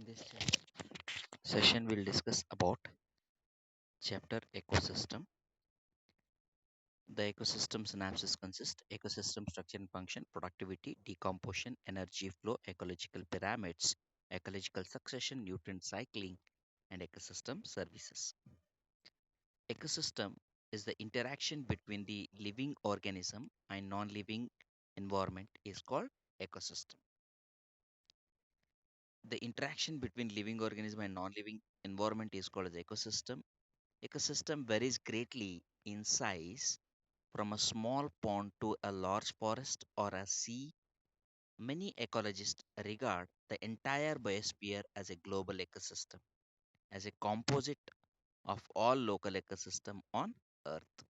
In this session, we'll discuss about chapter ecosystem. The ecosystem synapses consist ecosystem structure and function, productivity, decomposition, energy flow, ecological pyramids, ecological succession, nutrient cycling, and ecosystem services. Ecosystem is the interaction between the living organism and non-living environment is called ecosystem. The interaction between living organism and non-living environment is called as ecosystem. Ecosystem varies greatly in size from a small pond to a large forest or a sea. Many ecologists regard the entire biosphere as a global ecosystem, as a composite of all local ecosystem on Earth.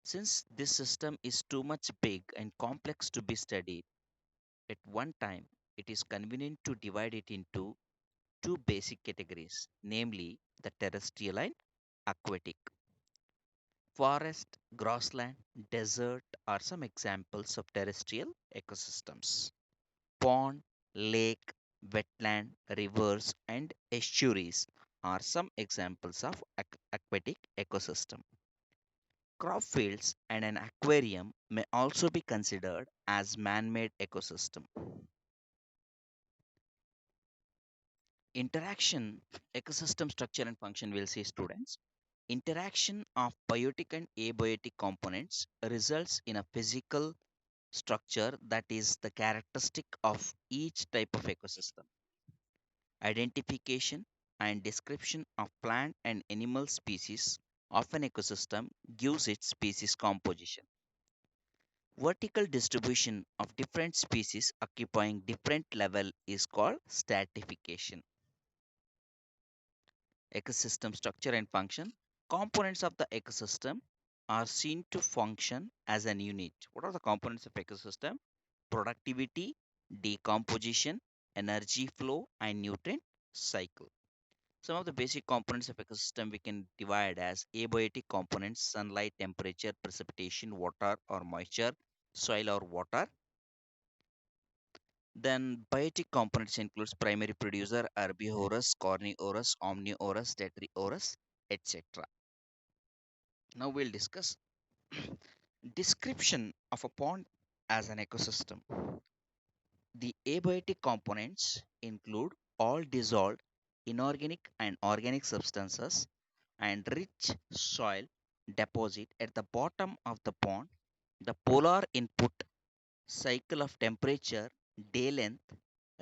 Since this system is too much big and complex to be studied at one time, it is convenient to divide it into two basic categories, namely the terrestrial and aquatic. Forest, grassland, desert are some examples of terrestrial ecosystems. Pond, lake, wetland, rivers, and estuaries are some examples of aquatic ecosystem. Crop fields and an aquarium may also be considered as man-made ecosystem. Interaction, ecosystem structure and function will see students. Interaction of biotic and abiotic components results in a physical structure that is the characteristic of each type of ecosystem. Identification and description of plant and animal species of an ecosystem gives its species composition. Vertical distribution of different species occupying different level is called stratification. Ecosystem structure and function. Components of the ecosystem are seen to function as an unit. What are the components of ecosystem? Productivity, decomposition, energy flow, and nutrient cycle. Some of the basic components of ecosystem we can divide as abiotic components: sunlight, temperature, precipitation, water or moisture, soil or water. Then biotic components includes primary producer, herbivorous, carnivorous, omnivorous, tetravorous, etc. Now we'll discuss description of a pond as an ecosystem. The abiotic components include all dissolved inorganic and organic substances and rich soil deposit at the bottom of the pond. The polar input cycle of temperature, day length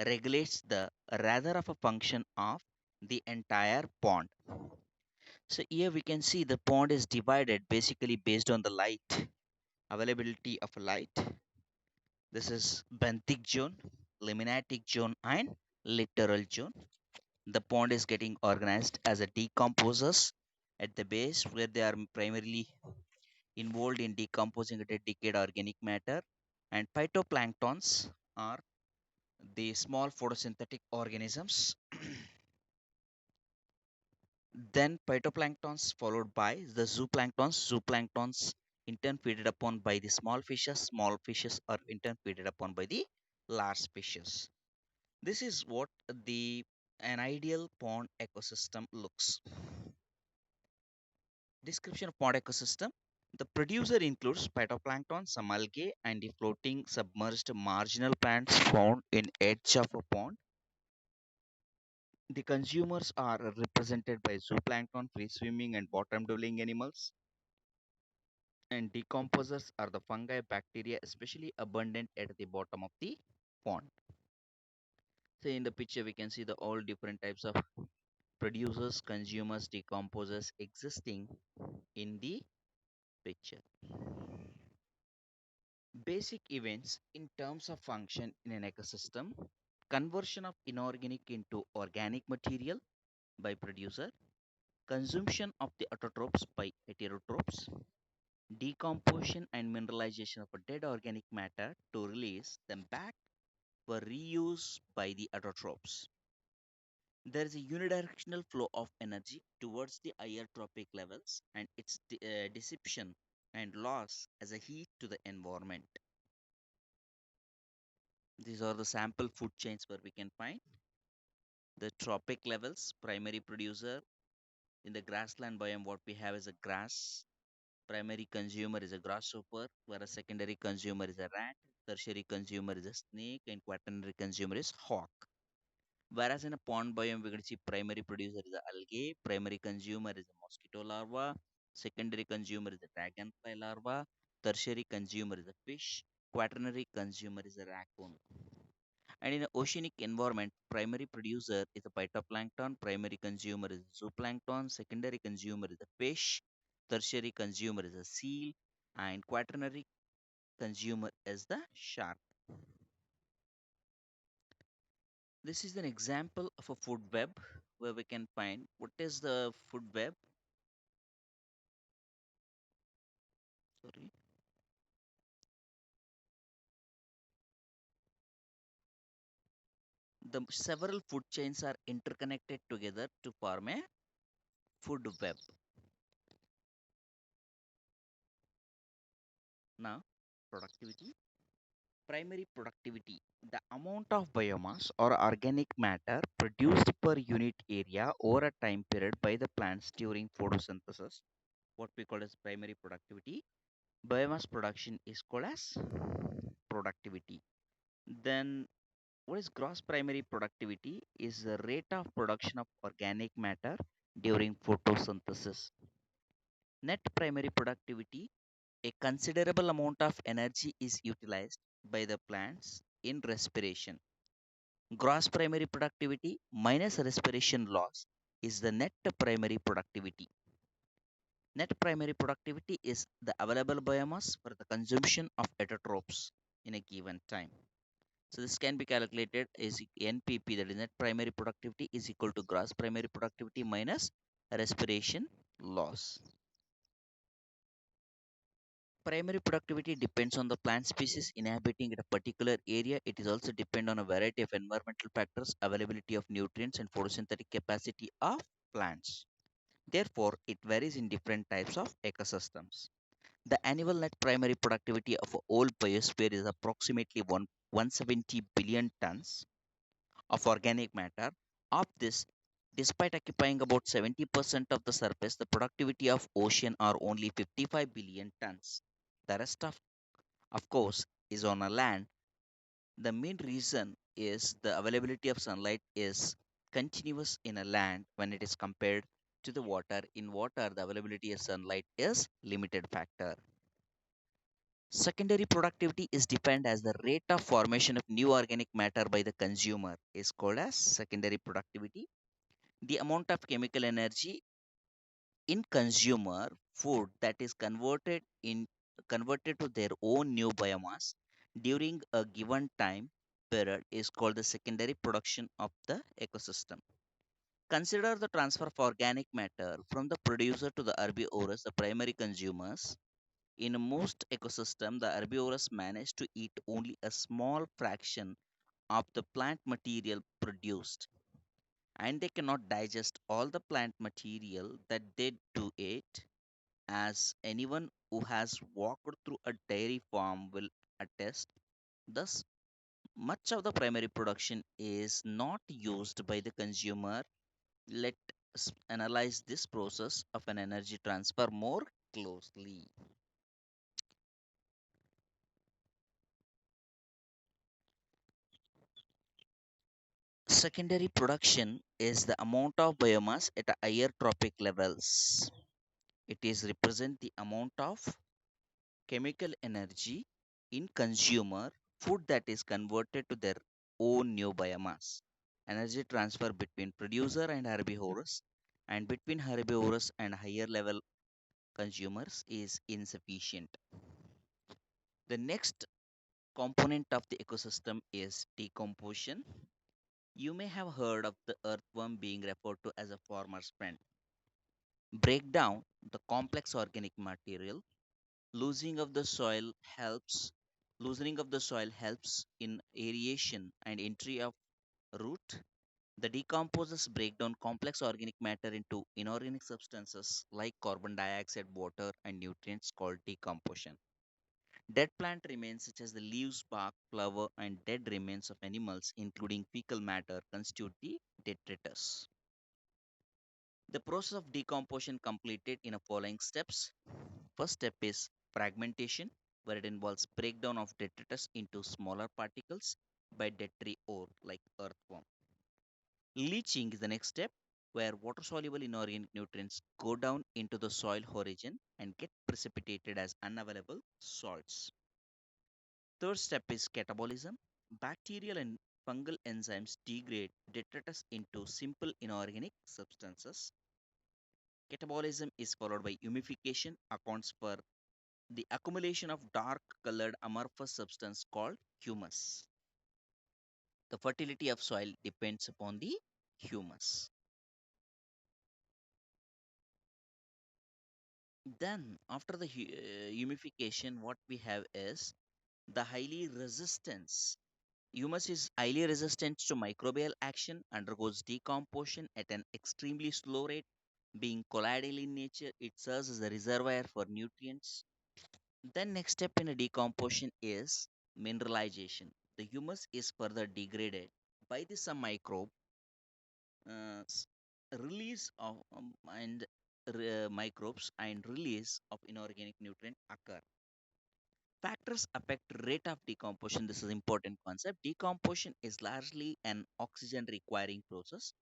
regulates the rather of a function of the entire pond. So here we can see the pond is divided basically based on the light, availability of light. This is benthic zone, limnatic zone, and littoral zone. The pond is getting organized as a decomposers at the base where they are primarily involved in decomposing a decayed organic matter, and phytoplanktons are the small photosynthetic organisms. Then phytoplanktons followed by the zooplanktons. Zooplanktons in turn feeded upon by the small fishes. Small fishes are in turn feeded upon by the large fishes. This is what the an ideal pond ecosystem looks. Description of pond ecosystem. The producer includes phytoplankton, some algae, and the floating submerged marginal plants found in edge of a pond. The consumers are represented by zooplankton, free swimming and bottom dwelling animals. And decomposers are the fungi, bacteria, especially abundant at the bottom of the pond. So in the picture, we can see the all different types of producers, consumers, decomposers existing in the picture. Basic events in terms of function in an ecosystem: conversion of inorganic into organic material by producer, consumption of the autotrophs by heterotrophs, decomposition and mineralization of a dead organic matter to release them back for reuse by the autotrophs. There is a unidirectional flow of energy towards the higher trophic levels and its dissipation and loss as a heat to the environment. These are the sample food chains where we can find. The trophic levels, primary producer in the grassland biome, what we have is a grass. Primary consumer is a grasshopper, whereas secondary consumer is a rat, tertiary consumer is a snake, and quaternary consumer is hawk. Whereas in a pond biome, we could see primary producer is a algae, primary consumer is a mosquito larva, secondary consumer is a dragonfly larva, tertiary consumer is a fish, quaternary consumer is a raccoon. And in an oceanic environment, primary producer is a phytoplankton, primary consumer is zooplankton, secondary consumer is a fish, tertiary consumer is a seal, and quaternary consumer is the shark. This is an example of a food web where we can find what is the food web. Sorry. The several food chains are interconnected together to form a food web. Now, productivity. Primary productivity, the amount of biomass or organic matter produced per unit area over a time period by the plants during photosynthesis, what we call as primary productivity. Biomass production is called as productivity. Then, what is gross primary productivity? Is the rate of production of organic matter during photosynthesis. Net primary productivity, a considerable amount of energy is utilized by the plants in respiration. Gross primary productivity minus respiration loss is the net primary productivity. Net primary productivity is the available biomass for the consumption of heterotrophs in a given time. So this can be calculated as NPP, that is net primary productivity, is equal to gross primary productivity minus respiration loss. Primary productivity depends on the plant species inhabiting at a particular area. It is also depend on a variety of environmental factors, availability of nutrients and photosynthetic capacity of plants. Therefore, it varies in different types of ecosystems. The annual net primary productivity of a whole biosphere is approximately 170 billion tons of organic matter. Of this, despite occupying about 70% of the surface, the productivity of ocean are only 55 billion tons. The rest of course, is on a land. The main reason is the availability of sunlight is continuous in a land when it is compared to the water. In water, the availability of sunlight is limited factor. Secondary productivity is defined as the rate of formation of new organic matter by the consumer is called as secondary productivity. The amount of chemical energy in consumer food that is converted to their own new biomass during a given time period is called the secondary production of the ecosystem. Consider the transfer of organic matter from the producer to the herbivorous, the primary consumers. In most ecosystems, the herbivorous manage to eat only a small fraction of the plant material produced, and they cannot digest all the plant material that they do eat, as anyone who has walked through a dairy farm will attest. Thus, much of the primary production is not used by the consumer. Let us analyze this process of an energy transfer more closely. Secondary production is the amount of biomass at a higher trophic levels. It is represent the amount of chemical energy in consumer food that is converted to their own new biomass. Energy transfer between producer and herbivorous and between herbivorous and higher level consumers is insufficient. The next component of the ecosystem is decomposition. You may have heard of the earthworm being referred to as a farmer's friend. Break down the complex organic material. Losing of the soil helps Loosening of the soil helps in aeration and entry of root. The decomposers break down complex organic matter into inorganic substances like carbon dioxide, water, and nutrients called decomposition. Dead plant remains such as the leaves, bark, flower, and dead remains of animals, including fecal matter, constitute the detritus. The process of decomposition completed in the following steps. First step is fragmentation, where it involves breakdown of detritus into smaller particles by detritus ore like earthworm. Leaching is the next step, where water soluble inorganic nutrients go down into the soil origin and get precipitated as unavailable salts. Third step is catabolism. Bacterial and fungal enzymes degrade detritus into simple inorganic substances. Catabolism is followed by humification, accounts for the accumulation of dark colored amorphous substance called humus. The fertility of soil depends upon the humus. Then, after the humification, what we have is the highly resistance. Humus is highly resistant to microbial action, undergoes decomposition at an extremely slow rate. Being colloidal in nature, it serves as a reservoir for nutrients. Then next step in a decomposition is mineralization. The humus is further degraded by the some microbe uh, s- release of microbes and release of inorganic nutrient occur. Factors affect rate of decomposition. This is important concept. Decomposition is largely an oxygen requiring process.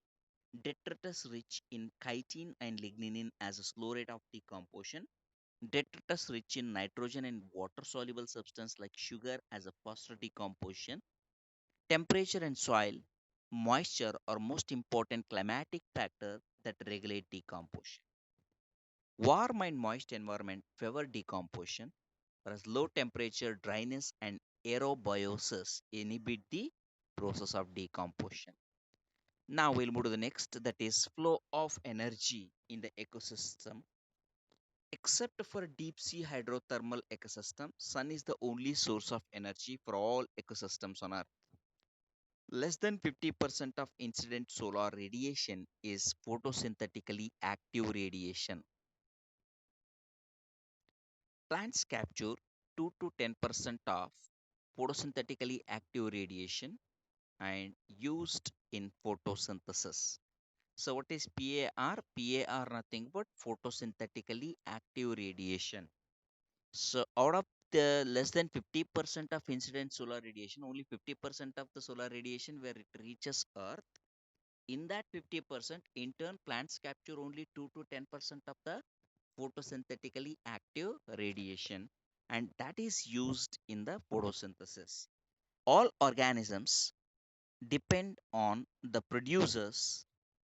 Detritus rich in chitin and lignin as a slow rate of decomposition. Detritus rich in nitrogen and water soluble substance like sugar as a faster decomposition. Temperature and soil moisture are most important climatic factor that regulate decomposition. Warm and moist environment favor decomposition, whereas low temperature, dryness, and aerobiosis inhibit the process of decomposition. Now we'll move to the next, that is flow of energy in the ecosystem. Except for a deep sea hydrothermal ecosystem, sun is the only source of energy for all ecosystems on Earth. Less than 50% of incident solar radiation is photosynthetically active radiation. Plants capture 2 to 10% of photosynthetically active radiation and used in photosynthesis. So what is PAR? PAR nothing but photosynthetically active radiation. So out of the less than 50% of incident solar radiation, only 50% of the solar radiation where it reaches Earth. In that 50%, in turn, plants capture only 2 to 10% of the photosynthetically active radiation, and that is used in the photosynthesis. All organisms depend on the producers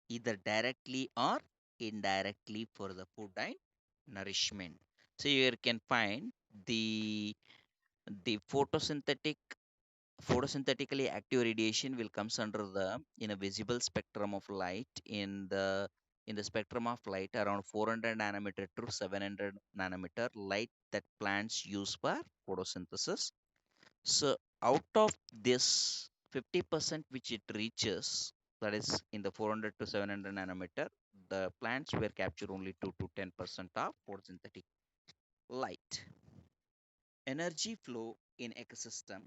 either directly or indirectly for the food and nourishment. So here you can find the the photosynthetically active radiation will comes under the in a visible spectrum of light in the spectrum of light around 400 nanometer to 700 nanometer light that plants use for photosynthesis. So out of this 50% which it reaches, that is in the 400 to 700 nanometer, the plants were capture only 2 to 10% of photosynthetic light. Energy flow in ecosystem.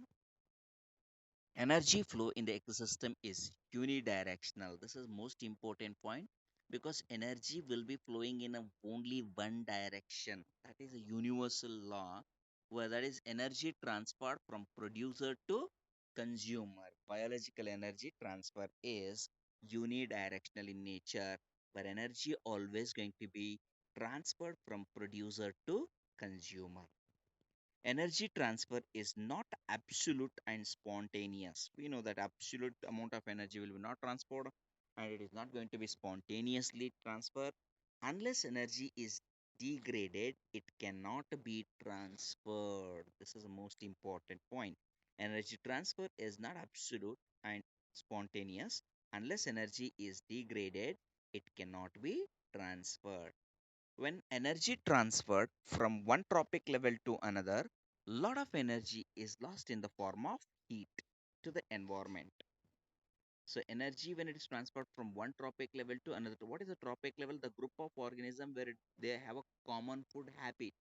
Energy flow in the ecosystem is unidirectional. This is most important point because energy will be flowing in a only one direction. That is a universal law where that is energy transfer from producer to consumer. Biological energy transfer is unidirectional in nature, where energy always going to be transferred from producer to consumer. Energy transfer is not absolute and spontaneous. We know that absolute amount of energy will be not transferred and it is not going to be spontaneously transferred. Unless energy is degraded, it cannot be transferred. This is the most important point. Energy transfer is not absolute and spontaneous. Unless energy is degraded, it cannot be transferred. When energy transferred from one tropic level to another, lot of energy is lost in the form of heat to the environment. So energy when it is transferred from one tropic level to another. What is a tropic level? The group of organisms where they have a common food habit.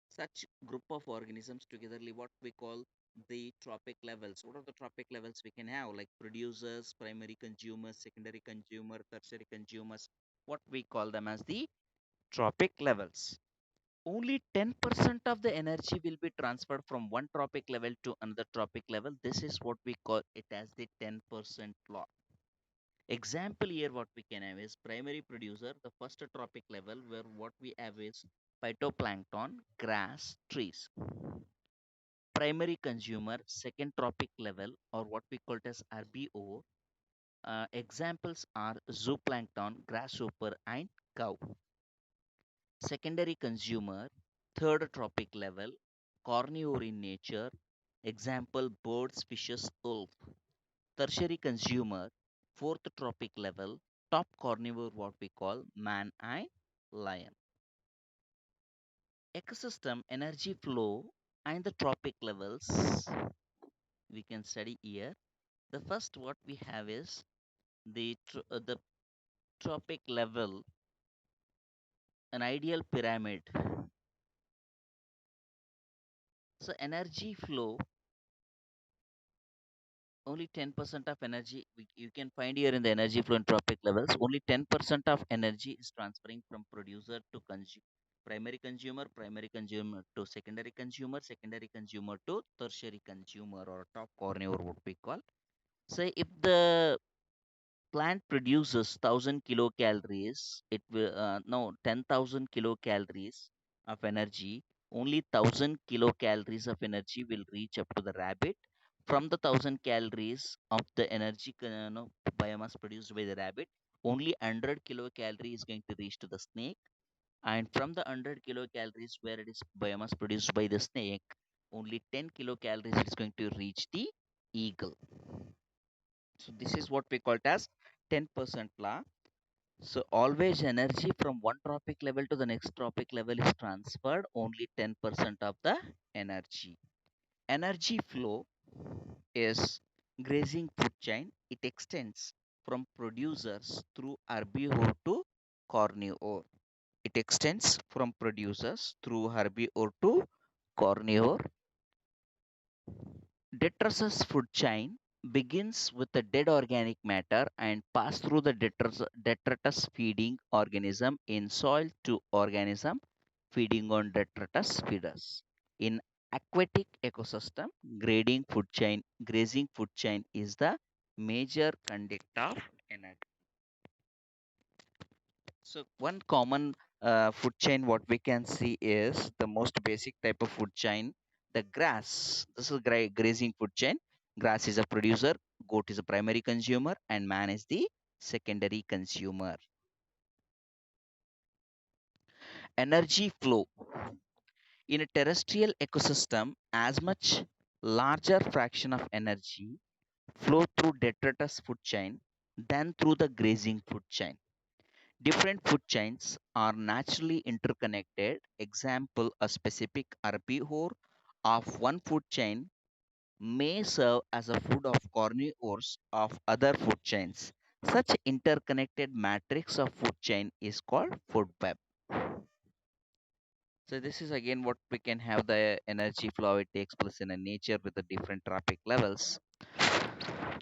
Such group of organisms togetherly what we call the tropic levels. What are the tropic levels we can have? Like producers, primary consumers, secondary consumer, tertiary consumers. What we call them as the tropic levels. Only 10% of the energy will be transferred from one tropic level to another tropic level. This is what we call it as the 10% law. Example here, what we can have is primary producer, the first tropic level, where what we have is phytoplankton, grass, trees. Primary consumer, second tropic level, or what we call it as RBO. Examples are zooplankton, grasshopper, and cow. Secondary consumer, third tropic level, carnivore in nature. Example, birds, fishes, wolf. Tertiary consumer, fourth tropic level, top carnivore, what we call man and lion. Ecosystem, energy flow, and the tropic levels we can study here. The first what we have is the tropic level, an ideal pyramid. So energy flow, only 10% of energy you can find here in the energy flow and tropic levels. Only 10% of energy is transferring from producer to primary consumer to secondary consumer to tertiary consumer, or top carnivore, what we call. Say if the plant produces 1000 kilocalories, it will no 10,000 kilocalories of energy. Only 1000 kilocalories of energy will reach up to the rabbit. From the 1000 calories of the energy biomass produced by the rabbit, only 100 kilocalories is going to reach to the snake. And from the 100 kilocalories where it is biomass produced by the snake, only 10 kilocalories is going to reach the eagle. So this is what we call it as 10% law. So always energy from one tropic level to the next tropic level is transferred, only 10% of the energy. Energy flow is grazing food chain. It extends from producers through herbivore to carnivore. It extends from producers through herbivore to carnivore. Detritus food chain begins with the dead organic matter and pass through the detritus feeding organism in soil to organism feeding on detritus feeders. In aquatic ecosystem, grazing food chain is the major conduct of energy. So one common food chain what we can see is the most basic type of food chain, the grass. This is grazing food chain. Grass is a producer, goat is a primary consumer, and man is the secondary consumer. Energy flow in a terrestrial ecosystem, as much larger fraction of energy flow through detritus food chain than through the grazing food chain. Different food chains are naturally interconnected. Example, a specific herbivore of one food chain may serve as a food of carnivores of other food chains. Such interconnected matrix of food chain is called food web. So this is again what we can have the energy flow. It takes place in a nature with the different tropic levels.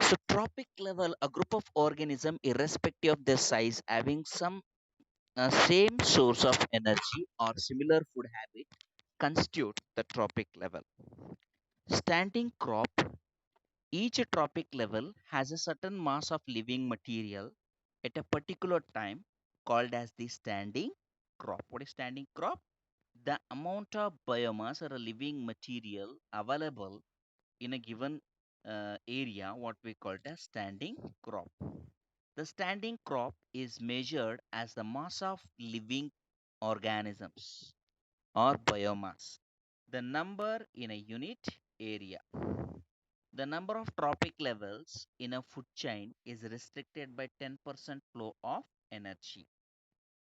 So tropic level, a group of organism irrespective of their size having some same source of energy or similar food habit constitute the tropic level. Standing crop, each tropic level has a certain mass of living material at a particular time called as the standing crop. What is standing crop? The amount of biomass or a living material available in a given area, what we call it as standing crop. The standing crop is measured as the mass of living organisms or biomass, the number in a unit area. The number of tropic levels in a food chain is restricted by 10% flow of energy.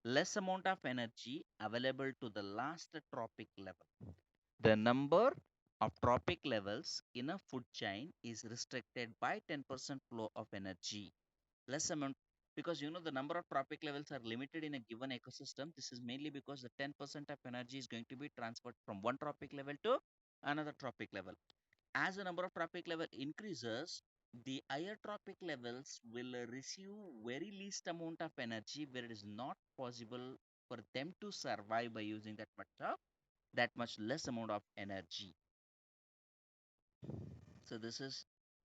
Less amount of energy available to the last tropic level. The number of tropic levels in a food chain is restricted by 10% flow of energy. Less amount, because the number of tropic levels are limited in a given ecosystem. This is mainly because the 10% of energy is going to be transferred from one tropic level to another tropic level. As the number of trophic level increases, the higher trophic levels will receive very least amount of energy where it is not possible for them to survive by using that much less amount of energy. So this is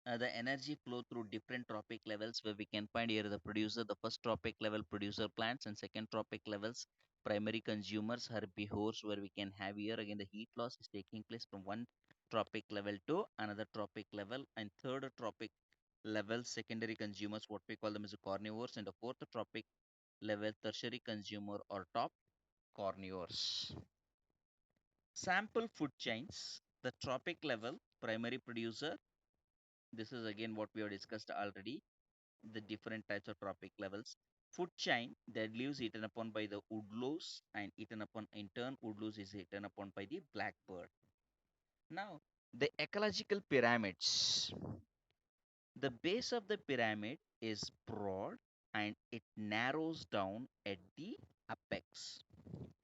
the energy flow through different trophic levels where we can find here the producer, the first trophic level producer plants, and second trophic levels primary consumers, herbivores, where we can have here again the heat loss is taking place from one trophic level to another trophic level, and third trophic level secondary consumers, what we call them as carnivores, and the fourth trophic level tertiary consumer or top carnivores. Sample food chains, the trophic level primary producer, this is again what we have discussed already, the different types of trophic levels. Food chain, the leaves eaten upon by the woodlouse and eaten upon in turn, woodlouse is eaten upon by the blackbird. Now, the ecological pyramids. The base of the pyramid is broad and it narrows down at the apex.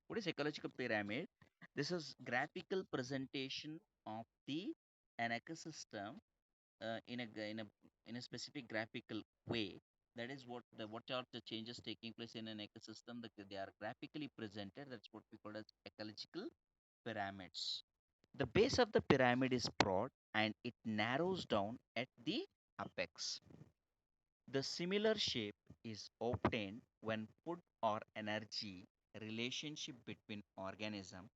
What is ecological pyramid? This is graphical presentation of the an ecosystem in a specific graphical way. That is what are the changes taking place in an ecosystem that they are graphically presented. That's what we call as ecological pyramids. The base of the pyramid is broad and it narrows down at the apex. The similar shape is obtained when food or energy relationship between organism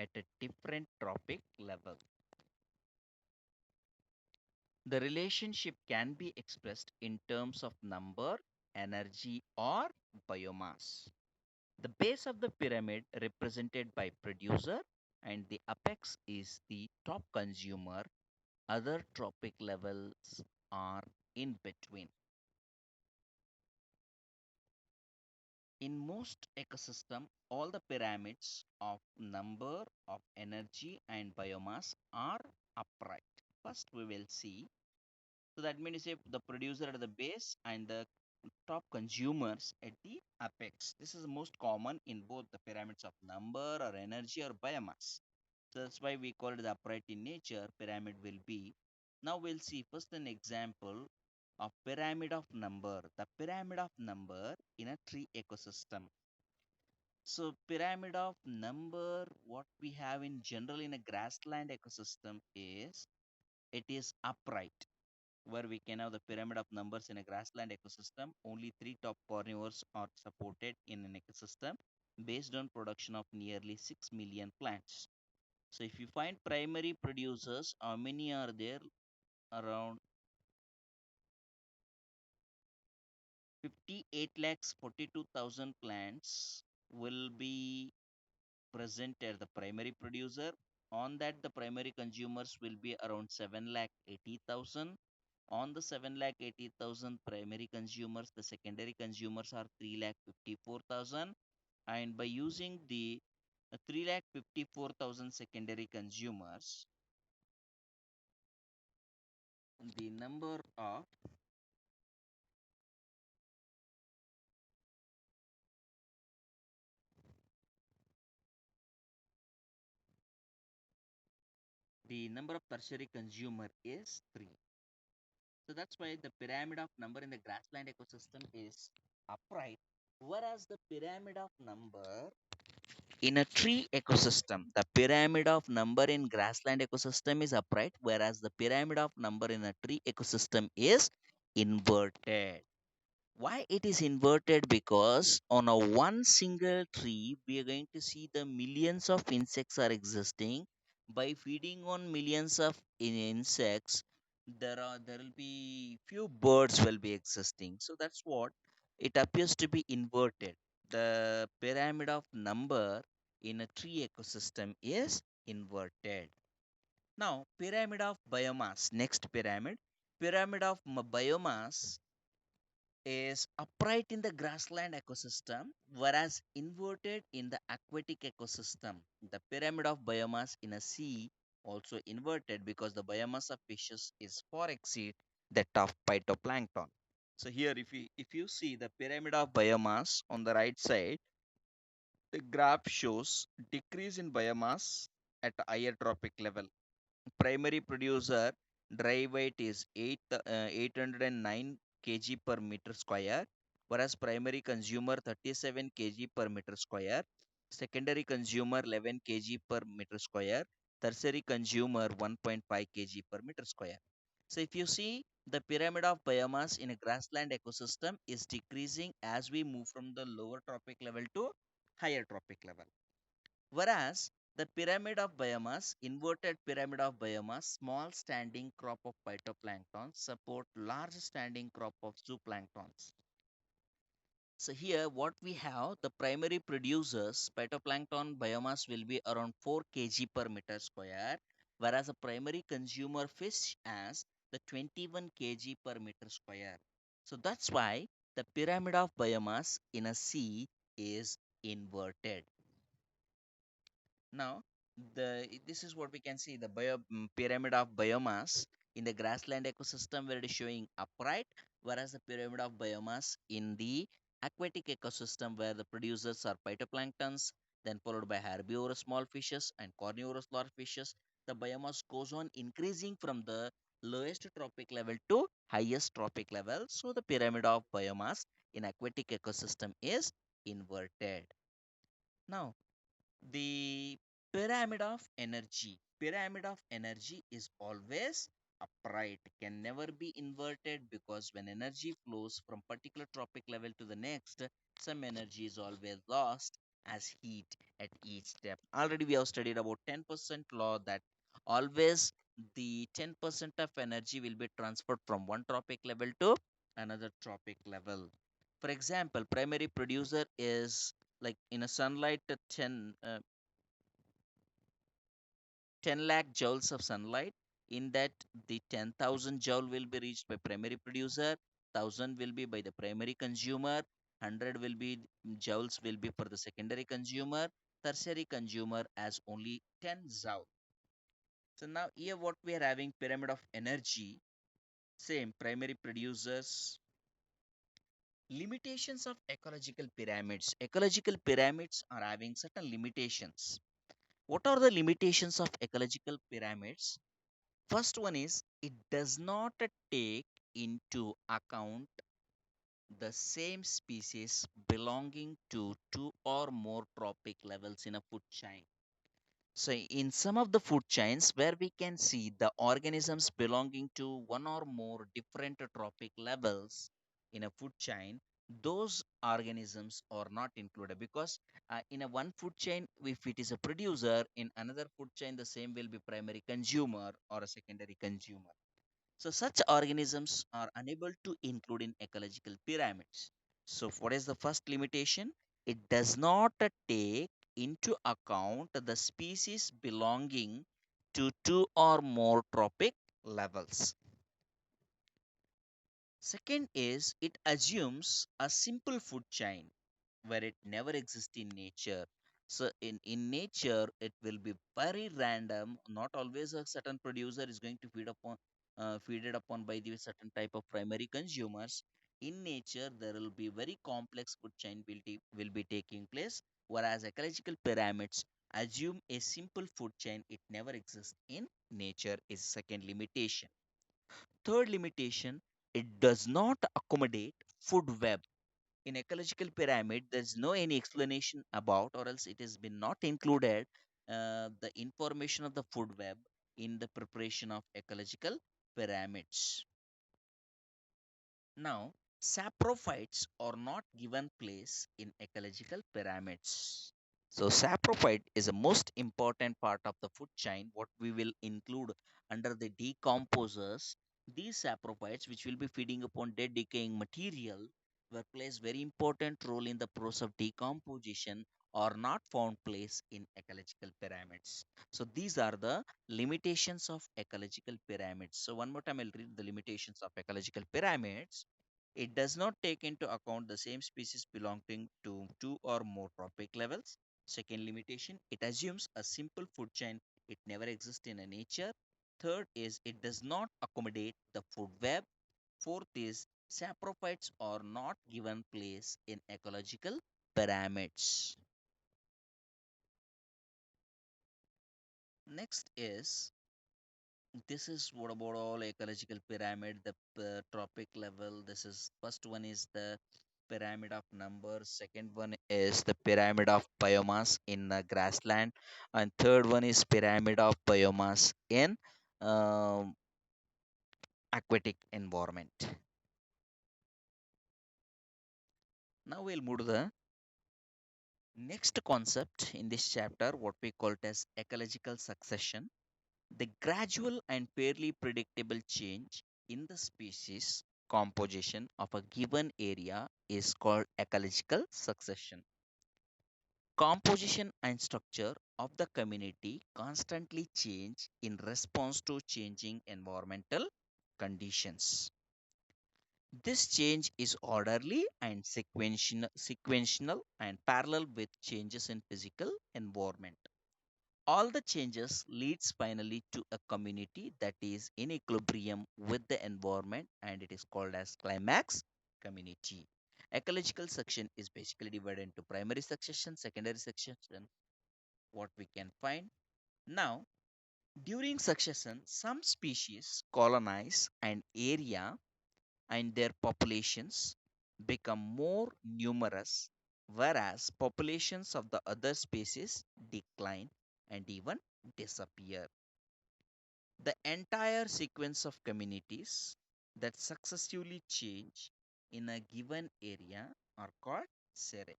at a different trophic level. The relationship can be expressed in terms of number, energy, or biomass. The base of the pyramid represented by producer and the apex is the top consumer. Other trophic levels are in between. In most ecosystem, all the pyramids of number of energy and biomass are upright. First, we will see. So that means if the producer at the base and the top consumers at the apex. This is the most common in both the pyramids of number or energy or biomass. So that's why we call it the upright in nature pyramid will be. Now we'll see first an example of pyramid of number. The pyramid of number in a tree ecosystem. So pyramid of number, what we have in general in a grassland ecosystem is it is upright where we can have the pyramid of numbers in a grassland ecosystem. Only three top carnivores are supported in an ecosystem based on production of nearly 6 million plants. So if you find primary producers, how many are there? Around 58 lakhs 42,000 plants will be present as the primary producer. On that, the primary consumers will be around 7 lakh 80,000. On the 7 lakh 80,000 primary consumers, the secondary consumers are 3 lakh 54,000. And by using the 3 lakh 54,000 secondary consumers, the number of tertiary consumer is 3. So that's why the pyramid of number in the grassland ecosystem is upright, whereas the pyramid of number in a tree ecosystem, the pyramid of number in grassland ecosystem is upright, whereas the pyramid of number in a tree ecosystem is inverted. Why it is inverted? Because on a one single tree, we are going to see the millions of insects are existing. By feeding on millions of insects, there will be few birds will be existing. So that's what it appears to be inverted. The pyramid of number in a tree ecosystem is inverted. Now, pyramid of biomass. Next pyramid. Pyramid of biomass is upright in the grassland ecosystem, whereas inverted in the aquatic ecosystem. The pyramid of biomass in a sea also inverted because the biomass of fishes is far exceed that of phytoplankton. So here, if you see the pyramid of biomass on the right side, the graph shows decrease in biomass at a higher trophic level. primary producer dry weight is 809 kg per meter square, whereas primary consumer 37 kg per meter square, secondary consumer 11 kg per meter square, tertiary consumer 1.5 kg per meter square. So if you see, the pyramid of biomass in a grassland ecosystem is decreasing as we move from the lower trophic level to higher trophic level. Whereas the pyramid of biomass, inverted pyramid of biomass, small standing crop of phytoplankton support large standing crop of zooplanktons. So here what we have, the primary producers phytoplankton biomass will be around 4 kg per meter square, whereas a primary consumer fish has the 21 kg per meter square. So that's why the pyramid of biomass in a sea is inverted. Now, this is what we can see, the pyramid of biomass in the grassland ecosystem where it is showing upright, whereas the pyramid of biomass in the aquatic ecosystem where the producers are phytoplanktons, then followed by herbivorous small fishes and carnivorous large fishes. The biomass goes on increasing from the lowest trophic level to highest trophic level. So the pyramid of biomass in aquatic ecosystem is inverted. Now, the pyramid of energy is always upright, can never be inverted, because when energy flows from particular trophic level to the next, some energy is always lost as heat at each step. Already we have studied about 10% law, that always the 10% of energy will be transferred from one trophic level to another trophic level. For example, primary producer is like in a sunlight 10 lakh joules of sunlight. In that, the 10,000 joule will be reached by primary producer, 1,000 will be by the primary consumer, 100 will be joules will be for the secondary consumer, tertiary consumer as only 10 joule. So now here what we are having, pyramid of energy, same primary producers. Limitations of ecological pyramids. Ecological pyramids are having certain limitations. What are the limitations of ecological pyramids? First one is, it does not take into account the same species belonging to two or more trophic levels in a food chain. So, in some of the food chains where we can see the organisms belonging to one or more different trophic levels in a food chain, those organisms are not included, because in a one food chain, if it is a producer, in another food chain, the same will be primary consumer or a secondary consumer. So such organisms are unable to include in ecological pyramids. So what is the first limitation? It does not take into account the species belonging to two or more trophic levels. Second is, it assumes a simple food chain where it never exists in nature. So in nature, it will be very random. Not always a certain producer is going to feed it upon by the certain type of primary consumers. In nature, there will be very complex food chain will be taking place, whereas ecological pyramids assume a simple food chain. It never exists in nature is second limitation. Third limitation, it does not accommodate food web. In ecological pyramid, there's no any explanation about, or else it has been not included the information of the food web in the preparation of ecological pyramids. Now, saprophytes are not given place in ecological pyramids. So, saprophyte is a most important part of the food chain, what we will include under the decomposers. These saprophytes, which will be feeding upon dead decaying material, will plays very important role in the process of decomposition, are not found place in ecological pyramids. So these are the limitations of ecological pyramids. So one more time I'll read the limitations of ecological pyramids. It does not take into account the same species belonging to two or more trophic levels. Second limitation, it assumes a simple food chain. It never exists in a nature. Third is, it does not accommodate the food web. Fourth is, saprophytes are not given place in ecological pyramids. Next is This is what about all ecological pyramid, the tropic level. This is first one is the pyramid of numbers. Second one is the pyramid of biomass in grassland, and third one is pyramid of biomass in um, aquatic environment. Now we'll move to the next concept in this chapter, what we call it as ecological succession. The gradual and fairly predictable change in the species composition of a given area is called ecological succession. Composition and structure of the community constantly change in response to changing environmental conditions. This change is orderly and sequential and parallel with changes in physical environment. All the changes leads finally to a community that is in equilibrium with the environment, and it is called as climax community. Ecological section is basically divided into primary succession, secondary succession, what we can find. Now, during succession, some species colonize an area and their populations become more numerous, whereas populations of the other species decline and even disappear. The entire sequence of communities that successively change in a given area are called sere.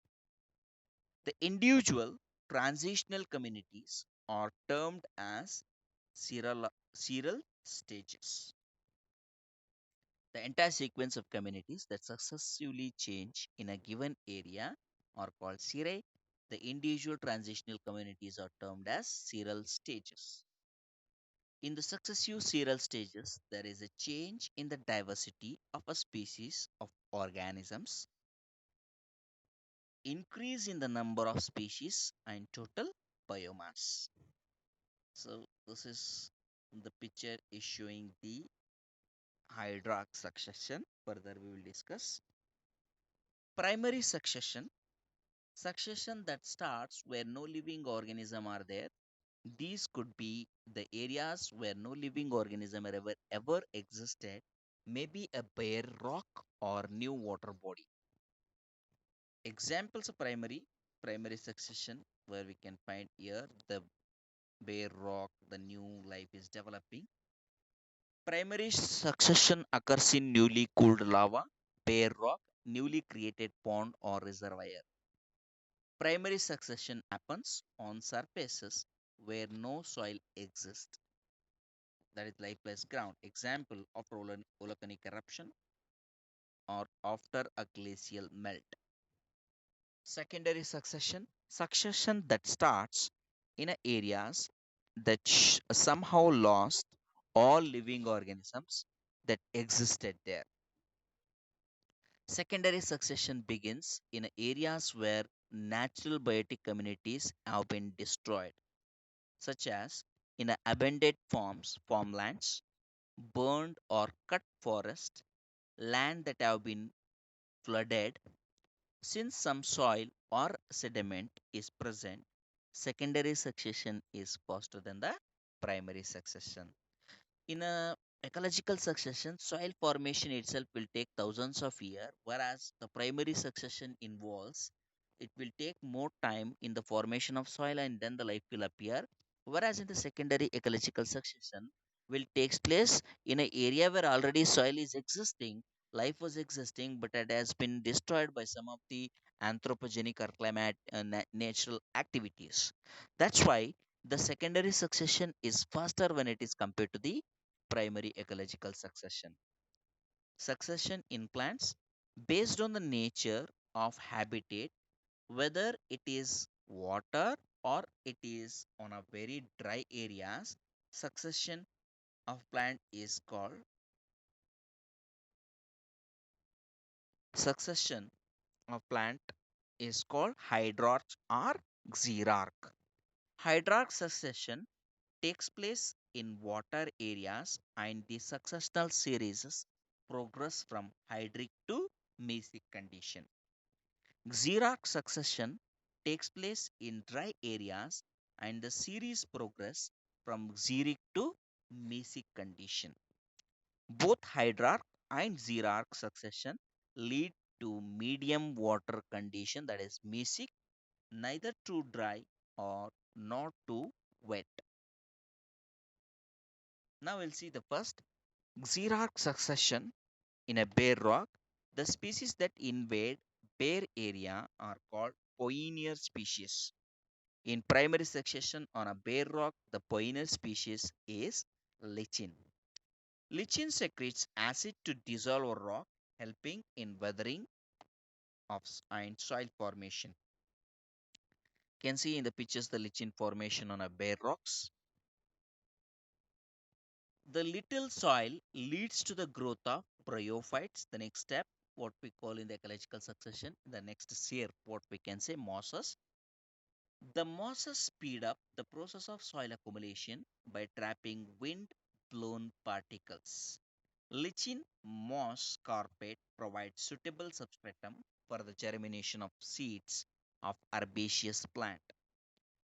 The individual transitional communities are termed as seral stages. The entire sequence of communities that successively change in a given area are called serae. The individual transitional communities are termed as seral stages. In the successive seral stages, there is a change in the diversity of a species of organisms, increase in the number of species, and total biomass. So, this is the picture is showing the hydrarch succession. Further, we will discuss primary succession. Succession that starts where no living organism are there. These could be the areas where no living organism ever existed, maybe a bare rock or new water body. Examples of primary succession where we can find here the bare rock, the new life is developing. Primary succession occurs in newly cooled lava, bare rock, newly created pond or reservoir. Primary succession happens on surfaces where no soil exists, that is lifeless ground. Example of volcanic eruption or after a glacial melt. Secondary succession that starts in areas that somehow lost all living organisms that existed there. Secondary succession begins in areas where natural biotic communities have been destroyed, such as in abandoned farmlands, burned or cut forest, land that have been flooded. Since some soil or sediment is present, secondary succession is faster than the primary succession. In a ecological succession, soil formation itself will take thousands of years, whereas the primary succession involves it will take more time in the formation of soil and then the life will appear. Whereas in the secondary ecological succession will takes place in an area where already soil is existing, life was existing, but it has been destroyed by some of the anthropogenic or natural activities. That's why the secondary succession is faster when it is compared to the primary ecological succession. Succession in plants based on the nature of habitat, whether it is water or it is on a very dry areas, succession of plant is called succession of plant is called hydrarch or xerarch. Hydrarch succession takes place in water areas and the successional series progress from hydric to mesic condition. Xerarch succession takes place in dry areas and the series progress from xeric to mesic condition. Both hydrarch and xerarch succession lead to medium water condition, that is mesic, neither too dry or not too wet. Now we'll see the first xerarch succession in a bare rock. The species that invade bare area are called pioneer species. In primary succession on a bare rock, the pioneer species is lichen. Lichen secretes acid to dissolve a rock, helping in weathering of and soil formation. Can see in the pictures the lichen formation on a bare rocks. The little soil leads to the growth of bryophytes. The next step, what we call in the ecological succession, the next sear, what we can say mosses. The mosses speed up the process of soil accumulation by trapping wind blown particles. Lichen moss carpet provides suitable substratum for the germination of seeds of herbaceous plant.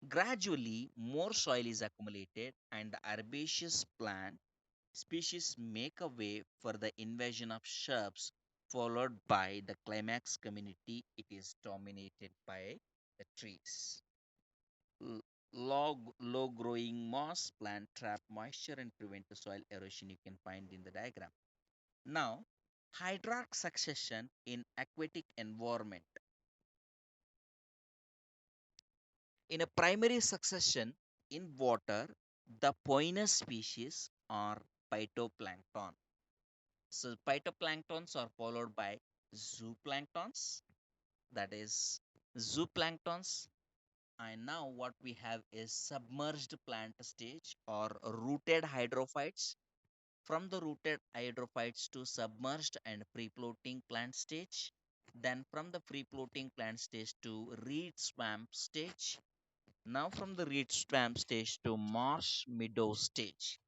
Gradually, more soil is accumulated and the herbaceous plant species make a way for the invasion of shrubs, followed by the climax community. It is dominated by the trees. Low growing moss plant trap moisture and prevent the soil erosion, you can find in the diagram. Now, hydrarch succession in aquatic environment. In a primary succession in water, the poinous species are phytoplanktons. So phytoplanktons are followed by zooplanktons, that is zooplanktons. And now what we have is submerged plant stage or rooted hydrophytes. From the rooted hydrophytes to submerged and free floating plant stage. Then from the free floating plant stage to reed swamp stage. Now from the reed swamp stage to marsh meadow stage.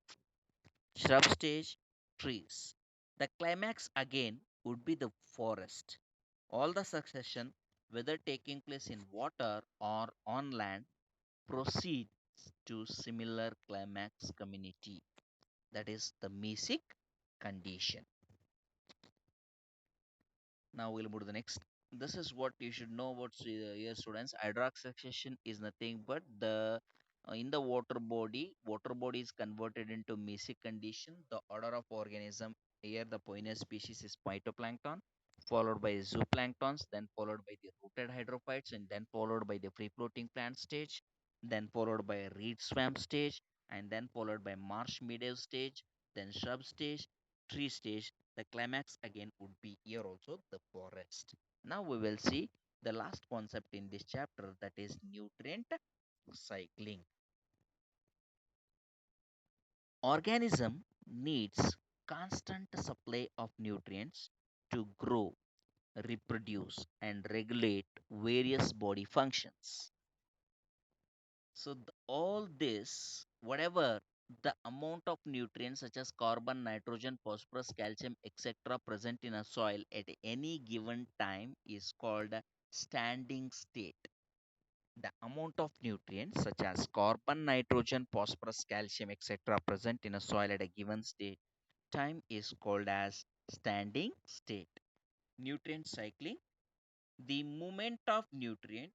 Shrub stage, trees. The climax again would be the forest. All the succession, whether taking place in water or on land, proceeds to similar climax community. That is the mesic condition. Now we'll move to the next. This is what you should know about your students. Hydroxylation is nothing but the in the water body is converted into mesic condition. The order of organism here, the pointer species is phytoplankton, followed by zooplanktons, then followed by the rooted hydrophytes, and then followed by the free floating plant stage, then followed by a reed swamp stage, and then followed by marsh meadow stage, then shrub stage, tree stage. The climax again would be here also the forest. Now we will see the last concept in this chapter, that is nutrient cycling. Organism needs constant supply of nutrients to grow, reproduce and regulate various body functions. So all this, whatever the amount of nutrients such as carbon, nitrogen, phosphorus, calcium, etc., present in a soil at any given time is called a standing state. The amount of nutrients such as carbon, nitrogen, phosphorus, calcium, etc., present in a soil at a given state time is called as standing state. Nutrient cycling, the movement of nutrient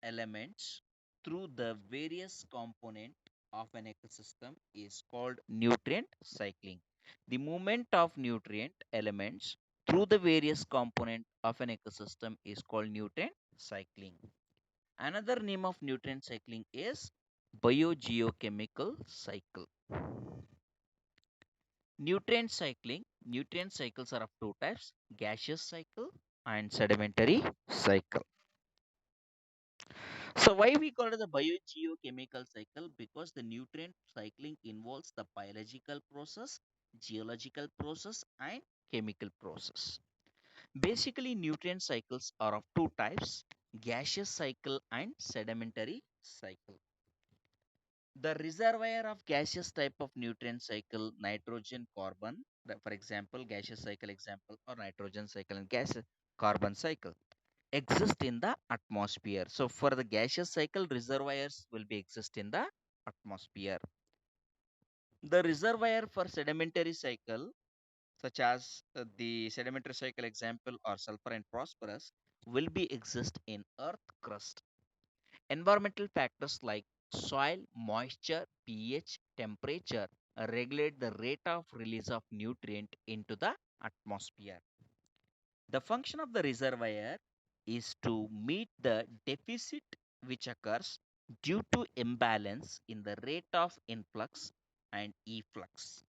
elements through the various component of an ecosystem is called nutrient cycling. The movement of nutrient elements through the various component of an ecosystem is called nutrient cycling. Another name of nutrient cycling is biogeochemical cycle. Nutrient cycles are of two types: gaseous cycle and sedimentary cycle. So why we call it the biogeochemical cycle? Because the nutrient cycling involves the biological process, geological process and chemical process. Basically, nutrient cycles are of two types: gaseous cycle and sedimentary cycle. The reservoir of gaseous type of nutrient cycle, nitrogen, carbon, for example, gaseous cycle example, or nitrogen cycle and gas carbon cycle, exist in the atmosphere. So for the gaseous cycle, reservoirs will be exist in the atmosphere. The reservoir for sedimentary cycle, such as the sedimentary cycle example or sulfur and phosphorus, will be exist in earth crust. Environmental factors like soil, moisture, pH, temperature regulate the rate of release of nutrient into the atmosphere. The function of the reservoir is to meet the deficit which occurs due to imbalance in the rate of influx and efflux.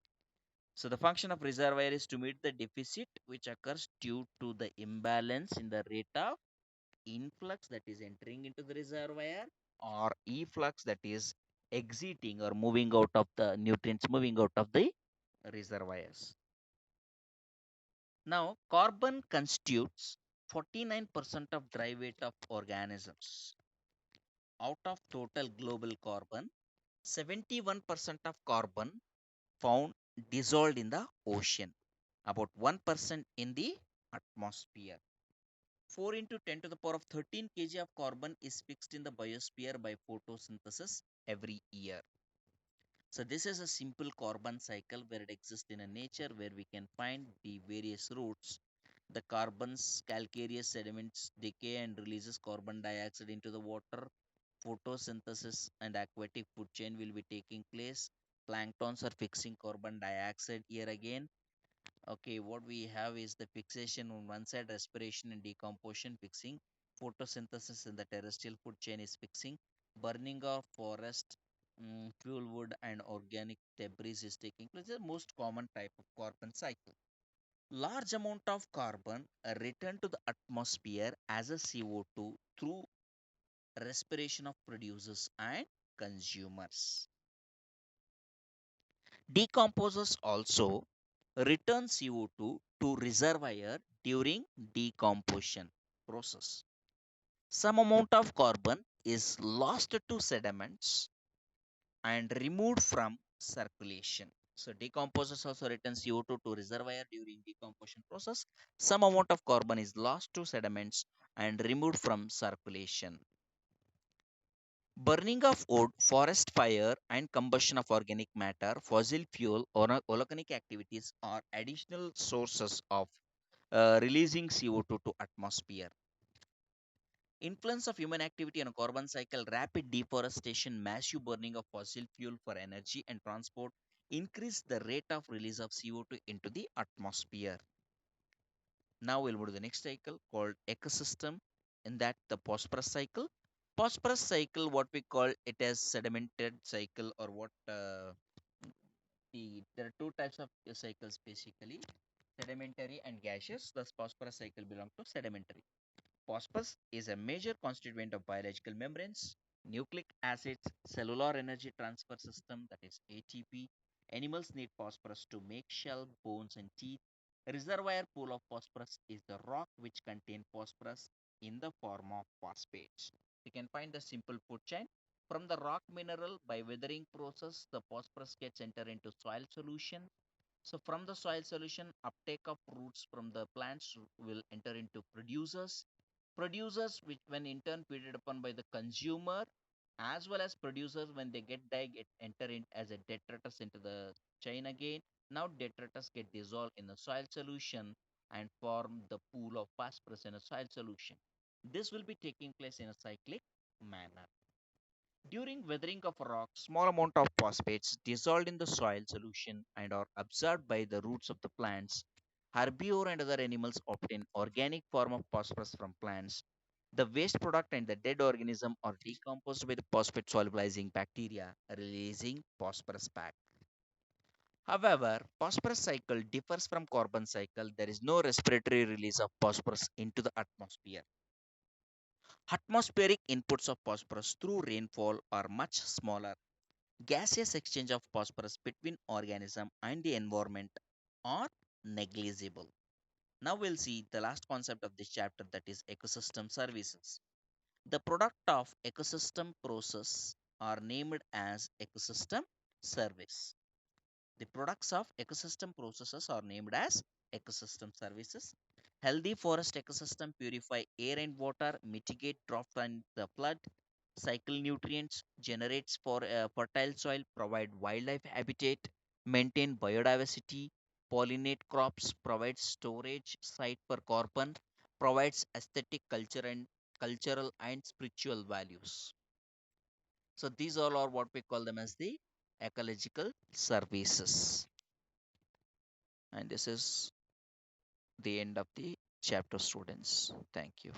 So the function of reservoir is to meet the deficit which occurs due to the imbalance in the rate of influx that is entering into the reservoir or efflux that is exiting or moving out of the nutrients moving out of the reservoirs. Now, carbon constitutes 49% of dry weight of organisms. Out of total global carbon, 71% of carbon found dissolved in the ocean, about 1% in the atmosphere. 4 into 10 to the power of 13 kg of carbon is fixed in the biosphere by photosynthesis every year. So this is a simple carbon cycle where it exists in a nature where we can find the various routes. The carbon's calcareous sediments decay and releases carbon dioxide into the water. Photosynthesis and aquatic food chain will be taking place. Planktons are fixing carbon dioxide here again. Okay, what we have is the fixation on one side, respiration and decomposition fixing. Photosynthesis in the terrestrial food chain is fixing. Burning of forest, fuel wood and organic debris is taking place. The most common type of carbon cycle. Large amount of carbon are returned to the atmosphere as a CO2 through respiration of producers and consumers. Decomposers also return CO2 to reservoir during decomposition process. Some amount of carbon is lost to sediments and removed from circulation. So decomposers also return CO2 to reservoir during decomposition process. Some amount of carbon is lost to sediments and removed from circulation. Burning of wood, forest fire, and combustion of organic matter, fossil fuel, or volcanic activities are additional sources of releasing CO2 to atmosphere. Influence of human activity on a carbon cycle, rapid deforestation, massive burning of fossil fuel for energy and transport increase the rate of release of CO2 into the atmosphere. Now we'll move to the next cycle called ecosystem, in that the phosphorus cycle. Phosphorus cycle, what we call it as sedimented cycle, or what there are two types of cycles basically, sedimentary and gaseous. Thus phosphorus cycle belong to sedimentary. Phosphorus is a major constituent of biological membranes, nucleic acids, cellular energy transfer system, that is ATP. Animals need phosphorus to make shell, bones, and teeth. A reservoir pool of phosphorus is the rock which contain phosphorus in the form of phosphates. You can find the simple food chain. From the rock mineral, by weathering process, the phosphorus gets entered into soil solution. So from the soil solution, uptake of roots from the plants will enter into producers. Producers, which when in turn feeded upon by the consumer, as well as producers when they get die, get enter in as a detritus into the chain again. Now detritus get dissolved in the soil solution and form the pool of phosphorus in a soil solution. This will be taking place in a cyclic manner. During weathering of a rock, small amount of phosphates dissolved in the soil solution and are absorbed by the roots of the plants. Herbivore and other animals obtain organic form of phosphorus from plants. The waste product and the dead organism are decomposed by the phosphate solubilizing bacteria, releasing phosphorus back. However, phosphorus cycle differs from carbon cycle. There is no respiratory release of phosphorus into the atmosphere. Atmospheric inputs of phosphorus through rainfall are much smaller. Gaseous exchange of phosphorus between organism and the environment are negligible. Now we'll see the last concept of this chapter, that is ecosystem services. The product of ecosystem process are named as ecosystem service. The products of ecosystem processes are named as ecosystem services. Healthy forest ecosystem purify air and water, mitigate drought and the flood, cycle nutrients, generates for fertile soil, provide wildlife habitat. maintain biodiversity, pollinate crops, provides storage site for carbon, provides aesthetic culture and cultural and spiritual values. So these all are what we call them as the ecological services. And this is the end of the chapter, students. Thank you.